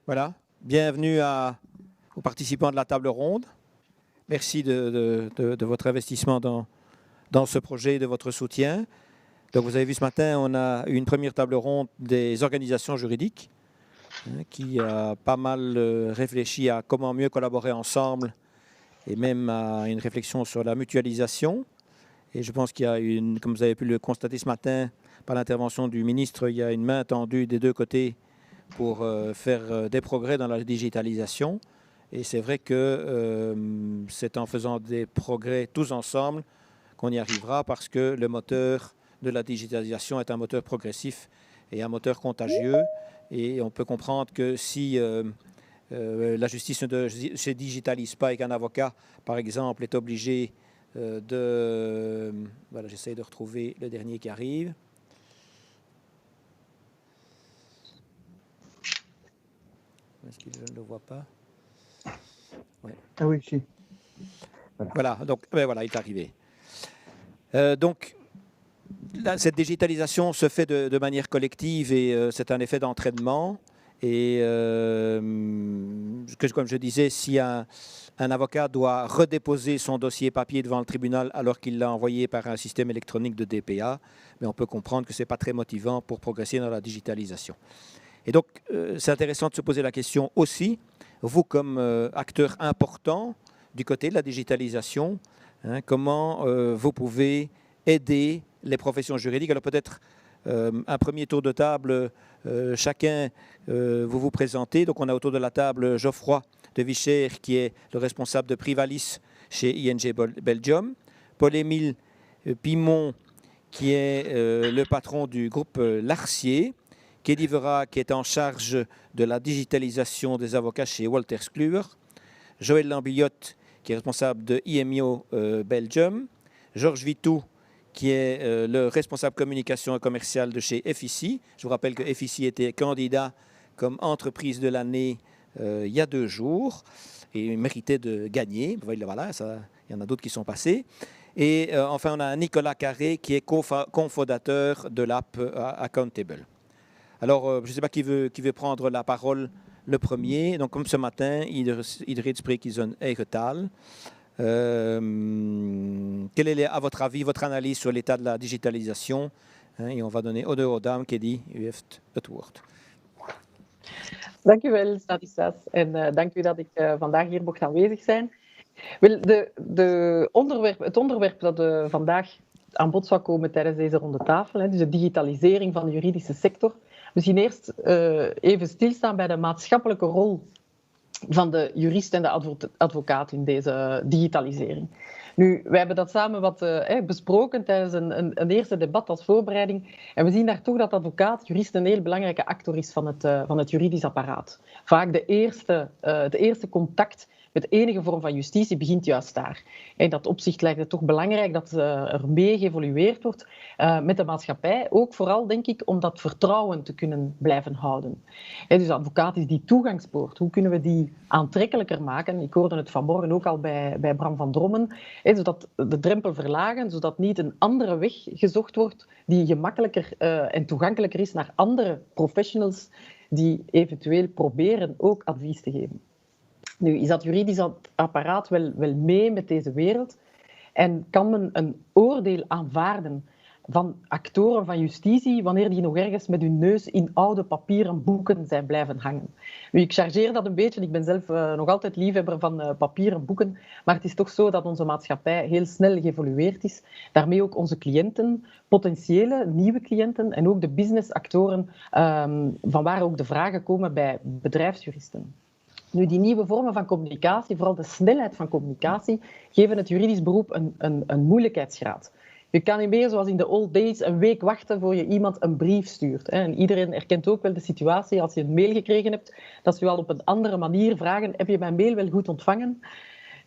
Voilà, bienvenue aux participants de la table ronde. Merci de votre investissement dans ce projet et de votre soutien. Donc vous avez vu ce matin, on a eu une première table ronde des organisations juridiques qui a pas mal réfléchi à comment mieux collaborer ensemble et même à une réflexion sur la mutualisation. Et je pense qu'il y a comme vous avez pu le constater ce matin par l'intervention du ministre, il y a une main tendue des deux côtés pour faire des progrès dans la digitalisation. Et c'est vrai que c'est en faisant des progrès tous ensemble qu'on y arrivera, parce que le moteur de la digitalisation est un moteur progressif et un moteur contagieux. Et on peut comprendre que si la justice ne se digitalise pas et qu'un avocat, par exemple, est obligé Voilà, j'essaie de retrouver le dernier qui arrive. Est-ce que je ne le vois pas? Ouais. Ah oui, si. Voilà, donc voilà, il est arrivé. Donc, là, cette digitalisation se fait de manière collective et c'est un effet d'entraînement. Et comme je disais, si un avocat doit redéposer son dossier papier devant le tribunal alors qu'il l'a envoyé par un système électronique de DPA, mais on peut comprendre que ce n'est pas très motivant pour progresser dans la digitalisation. Et donc, c'est intéressant de se poser la question aussi, vous comme acteur important du côté de la digitalisation, comment vous pouvez aider les professions juridiques. Alors peut-être un premier tour de table, chacun vous vous présentez. Donc on a autour de la table Geoffroy de Vicher, qui est le responsable de Privalis chez ING Belgium, Paul-Émile Pimon, qui est le patron du groupe Larcier, Kelly Vera, qui est en charge de la digitalisation des avocats chez Wolters Kluwer, Joël Lambillotte, qui est responsable de IMIO Belgium, Georges Vitou, qui est le responsable communication et commerciale de chez FIC. Je vous rappelle que FIC était candidat comme entreprise de l'année il y a 2 jours et méritait de gagner. Voilà, il y en a d'autres qui sont passés. Et enfin, on a Nicolas Carré, qui est cofondateur de l'app Accountable. Alors, je ne sais pas qui veut prendre la parole le premier. Donc, comme ce matin, iedereen spreekt zijn eigen taal. Quel est, à votre avis, votre analyse sur l'état de la digitalisation? Et on va donner honneur aux dames. Kelly, u heeft het woord. Dank u wel, Stanislas. En dank u dat ik vandaag hier mocht aanwezig zijn. Wel, het onderwerp dat vandaag aan bod zou komen tijdens deze ronde tafel, dus de digitalisering van de juridische sector. Misschien eerst even stilstaan bij de maatschappelijke rol van de jurist en de advocaat in deze digitalisering. Nu, wij hebben dat samen wat besproken tijdens een eerste debat als voorbereiding. En we zien daar toch dat advocaat, jurist, een heel belangrijke actor is van het juridisch apparaat. Vaak het eerste contact met enige vorm van justitie begint juist daar. In dat opzicht lijkt het toch belangrijk dat er mee geëvolueerd wordt met de maatschappij. Ook vooral, denk ik, om dat vertrouwen te kunnen blijven houden. Dus advocaat is die toegangspoort. Hoe kunnen we die aantrekkelijker maken? Ik hoorde het vanmorgen ook al bij Bram van Drommen. Zodat de drempel verlagen, zodat niet een andere weg gezocht wordt die gemakkelijker en toegankelijker is naar andere professionals die eventueel proberen ook advies te geven. Nu, is dat juridisch apparaat wel mee met deze wereld? En kan men een oordeel aanvaarden van actoren van justitie wanneer die nog ergens met hun neus in oude papieren boeken zijn blijven hangen? Nu, ik chargeer dat een beetje. Ik ben zelf nog altijd liefhebber van papieren boeken. Maar het is toch zo dat onze maatschappij heel snel geëvolueerd is. Daarmee ook onze cliënten, potentiële nieuwe cliënten en ook de businessactoren, van waar ook de vragen komen bij bedrijfsjuristen. Nu, die nieuwe vormen van communicatie, vooral de snelheid van communicatie, geven het juridisch beroep een moeilijkheidsgraad. Je kan niet meer, zoals in de old days, een week wachten voor je iemand een brief stuurt. En iedereen herkent ook wel de situatie als je een mail gekregen hebt, dat ze je al op een andere manier vragen: heb je mijn mail wel goed ontvangen?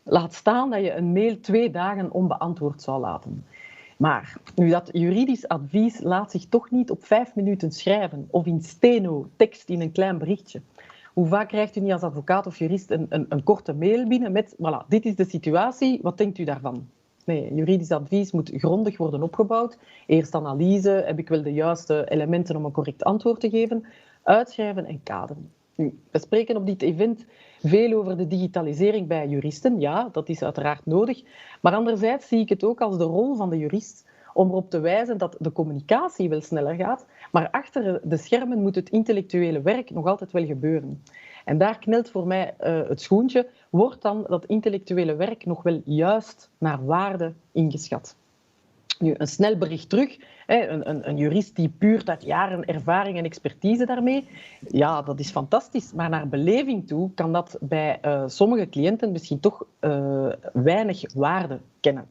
Laat staan dat je een mail 2 dagen onbeantwoord zou laten. Maar nu, dat juridisch advies laat zich toch niet op 5 minuten schrijven of in steno, tekst in een klein berichtje. Hoe vaak krijgt u niet als advocaat of jurist een korte mail binnen met: voilà, dit is de situatie, wat denkt u daarvan? Nee, juridisch advies moet grondig worden opgebouwd. Eerst analyse, heb ik wel de juiste elementen om een correct antwoord te geven, uitschrijven en kaderen. Nu, we spreken op dit event veel over de digitalisering bij juristen. Ja, dat is uiteraard nodig. Maar anderzijds zie ik het ook als de rol van de jurist om erop te wijzen dat de communicatie wel sneller gaat, maar achter de schermen moet het intellectuele werk nog altijd wel gebeuren. En daar knelt voor mij het schoentje. Wordt dan dat intellectuele werk nog wel juist naar waarde ingeschat? Nu, een snel bericht terug. Een jurist die puur uit jaren ervaring en expertise daarmee, ja, dat is fantastisch. Maar naar beleving toe kan dat bij sommige cliënten misschien toch weinig waarde kennen.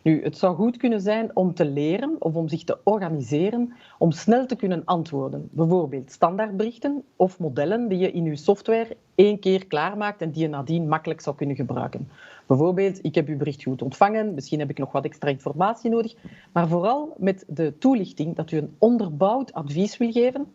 Nu, het zou goed kunnen zijn om te leren of om zich te organiseren om snel te kunnen antwoorden. Bijvoorbeeld standaardberichten of modellen die je in je software 1 keer klaarmaakt en die je nadien makkelijk zou kunnen gebruiken. Bijvoorbeeld, ik heb uw bericht goed ontvangen, misschien heb ik nog wat extra informatie nodig, maar vooral met de toelichting dat u een onderbouwd advies wil geven,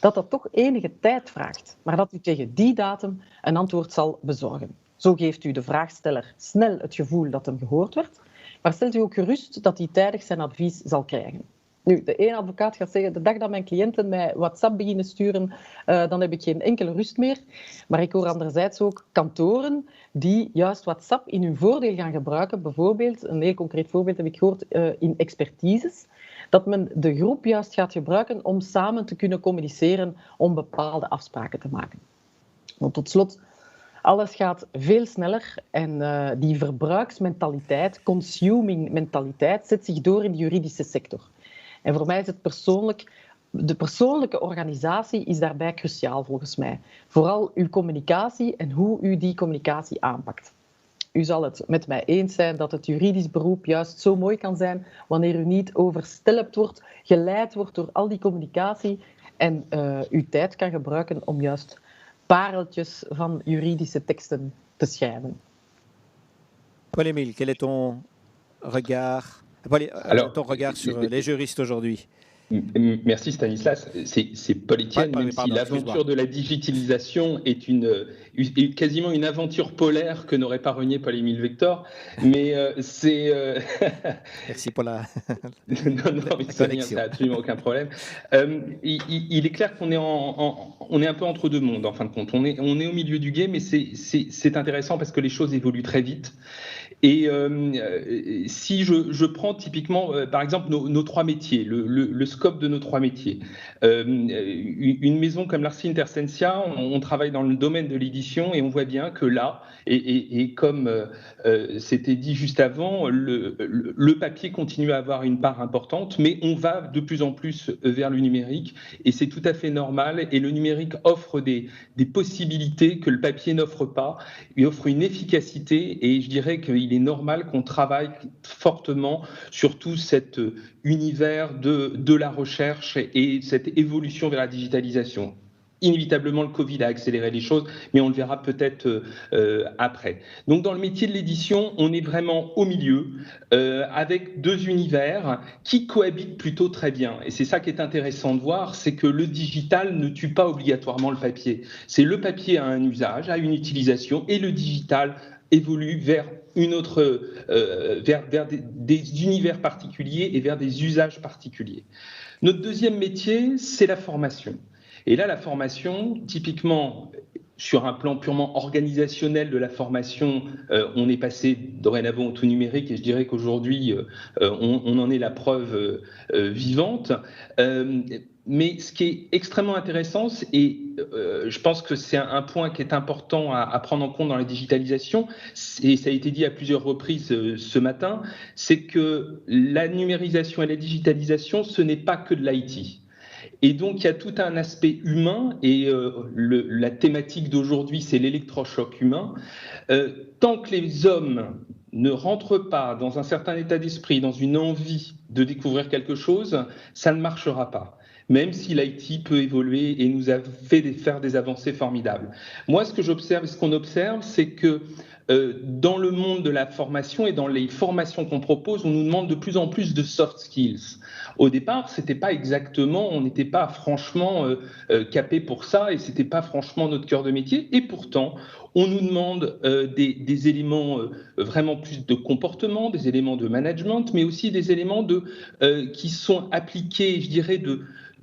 dat toch enige tijd vraagt, maar dat u tegen die datum een antwoord zal bezorgen. Zo geeft u de vraagsteller snel het gevoel dat hem gehoord werd, maar stelt u ook gerust dat hij tijdig zijn advies zal krijgen. Nu, de ene advocaat gaat zeggen, de dag dat mijn cliënten mij WhatsApp beginnen sturen, dan heb ik geen enkele rust meer. Maar ik hoor anderzijds ook kantoren die juist WhatsApp in hun voordeel gaan gebruiken. Bijvoorbeeld, een heel concreet voorbeeld heb ik gehoord in expertises, dat men de groep juist gaat gebruiken om samen te kunnen communiceren om bepaalde afspraken te maken. Want tot slot, alles gaat veel sneller en die verbruiksmentaliteit, consuming mentaliteit, zet zich door in de juridische sector. En voor mij is het de persoonlijke organisatie is daarbij cruciaal volgens mij. Vooral uw communicatie en hoe u die communicatie aanpakt. U zal het met mij eens zijn dat het juridisch beroep juist zo mooi kan zijn wanneer u niet overstelpt wordt, geleid wordt door al die communicatie en uw tijd kan gebruiken om juist pareltjes van juridische teksten te schrijven. Paul-Émile, quel est ton regard, sur les juristes aujourd'hui? Merci Stanislas. C'est Paul-Étienne, même si l'aventure de la digitalisation est quasiment une aventure polaire que n'aurait pas renié Paul-Émile Vector. Mais c'est... Merci pour la non, mais c'est rien, ça n'a absolument aucun problème. Il est clair qu'on est, on est un peu entre deux mondes, en fin de compte. On est au milieu du gué, mais c'est intéressant parce que les choses évoluent très vite. Et si je prends typiquement, par exemple, nos 3 métiers, le scope de nos 3 métiers. Une maison comme Larcy Intersentia, on travaille dans le domaine de l'édition et on voit bien que là, et comme c'était dit juste avant, le papier continue à avoir une part importante, mais on va de plus en plus vers le numérique et c'est tout à fait normal. Et le numérique offre des possibilités que le papier n'offre pas. Il offre une efficacité et je dirais qu'il est normal qu'on travaille fortement sur tout cet univers de la recherche et cette évolution vers la digitalisation. Inévitablement, le Covid a accéléré les choses, mais on le verra peut-être après. Donc, dans le métier de l'édition, on est vraiment au milieu, avec 2 univers qui cohabitent plutôt très bien. Et c'est ça qui est intéressant de voir, c'est que le digital ne tue pas obligatoirement le papier. C'est le papier a un usage, a une utilisation, et le digital évolue vers une autre, vers des univers particuliers et vers des usages particuliers. Notre deuxième métier, c'est la formation. Et là, la formation, typiquement, sur un plan purement organisationnel de la formation, on est passé dorénavant au tout numérique et je dirais qu'aujourd'hui, on en est la preuve vivante. Mais ce qui est extrêmement intéressant, et je pense que c'est un point qui est important à prendre en compte dans la digitalisation, et ça a été dit à plusieurs reprises ce matin, c'est que la numérisation et la digitalisation, ce n'est pas que de l'IT. Et donc, il y a tout un aspect humain, et la thématique d'aujourd'hui, c'est l'électrochoc humain. Tant que les hommes ne rentrent pas dans un certain état d'esprit, dans une envie de découvrir quelque chose, ça ne marchera pas. Même si l'IT peut évoluer et nous a fait faire des avancées formidables. Moi, ce que j'observe et ce qu'on observe, c'est que dans le monde de la formation et dans les formations qu'on propose, on nous demande de plus en plus de soft skills. Au départ, c'était pas exactement, on n'était pas franchement capé pour ça et c'était pas franchement notre cœur de métier. Et pourtant, on nous demande des éléments vraiment plus de comportement, des éléments de management, mais aussi des éléments qui sont appliqués, je dirais,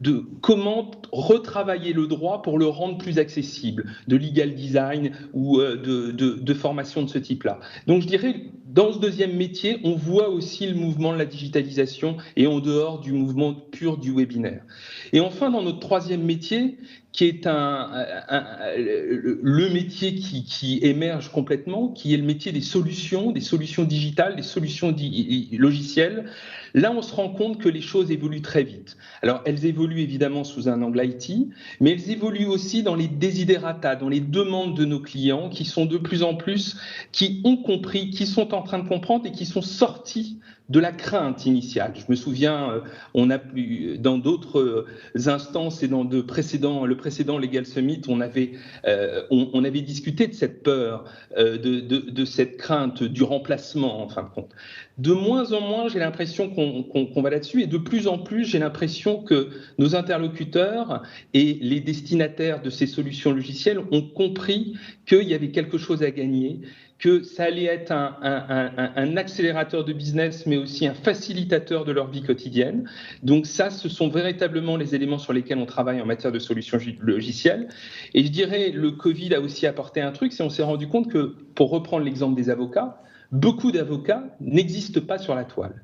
de comment retravailler le droit pour le rendre plus accessible, de legal design ou de formation de ce type-là. Donc je dirais, dans ce deuxième métier, on voit aussi le mouvement de la digitalisation et en dehors du mouvement pur du webinaire. Et enfin, dans notre troisième métier, qui est le métier qui émerge complètement, qui est le métier des solutions digitales, des solutions logicielles. Là, on se rend compte que les choses évoluent très vite. Alors, elles évoluent évidemment sous un angle IT, mais elles évoluent aussi dans les desiderata, dans les demandes de nos clients, qui sont de plus en plus, qui ont compris, qui sont en train de comprendre et qui sont sortis de la crainte initiale. Je me souviens, on a pu, dans d'autres instances et dans le précédent Legal Summit, on avait discuté de cette peur, de cette crainte du remplacement, en fin de compte. De moins en moins, j'ai l'impression qu'on va là-dessus, et de plus en plus, j'ai l'impression que nos interlocuteurs et les destinataires de ces solutions logicielles ont compris qu'il y avait quelque chose à gagner, que ça allait être un accélérateur de business, mais aussi un facilitateur de leur vie quotidienne. Donc ça, ce sont véritablement les éléments sur lesquels on travaille en matière de solutions logicielles. Et je dirais, le Covid a aussi apporté un truc, c'est qu'on s'est rendu compte que, pour reprendre l'exemple des avocats, beaucoup d'avocats n'existent pas sur la toile.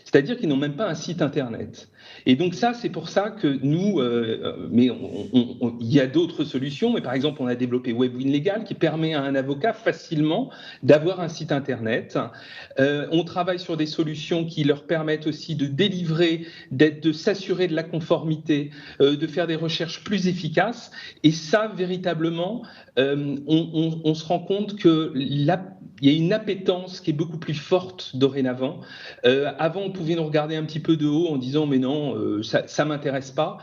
C'est-à-dire qu'ils n'ont même pas un site internet. Et donc ça, c'est pour ça que nous, mais il y a d'autres solutions, mais par exemple, on a développé Webwin Legal qui permet à un avocat facilement d'avoir un site internet. On travaille sur des solutions qui leur permettent aussi de délivrer, de s'assurer de la conformité, de faire des recherches plus efficaces. Et ça, véritablement, on se rend compte que il y a une appétence qui est beaucoup plus forte dorénavant. Avant, on pouvait nous regarder un petit peu de haut en disant « mais non, ça m'intéresse pas ».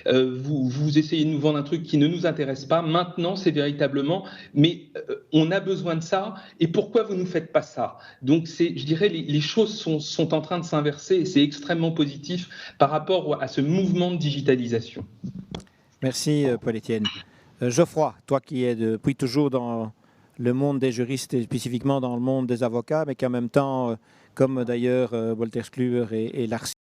Vous essayez de nous vendre un truc qui ne nous intéresse pas. Maintenant, c'est véritablement « mais on a besoin de ça et pourquoi vous ne nous faites pas ça ?» Donc, je dirais, les choses sont en train de s'inverser et c'est extrêmement positif par rapport à ce mouvement de digitalisation. Merci, Paul-Étienne. Geoffroy, toi qui es depuis toujours dans le monde des juristes et spécifiquement dans le monde des avocats, mais qui en même temps, comme d'ailleurs Wolters Kluwer et Larsen,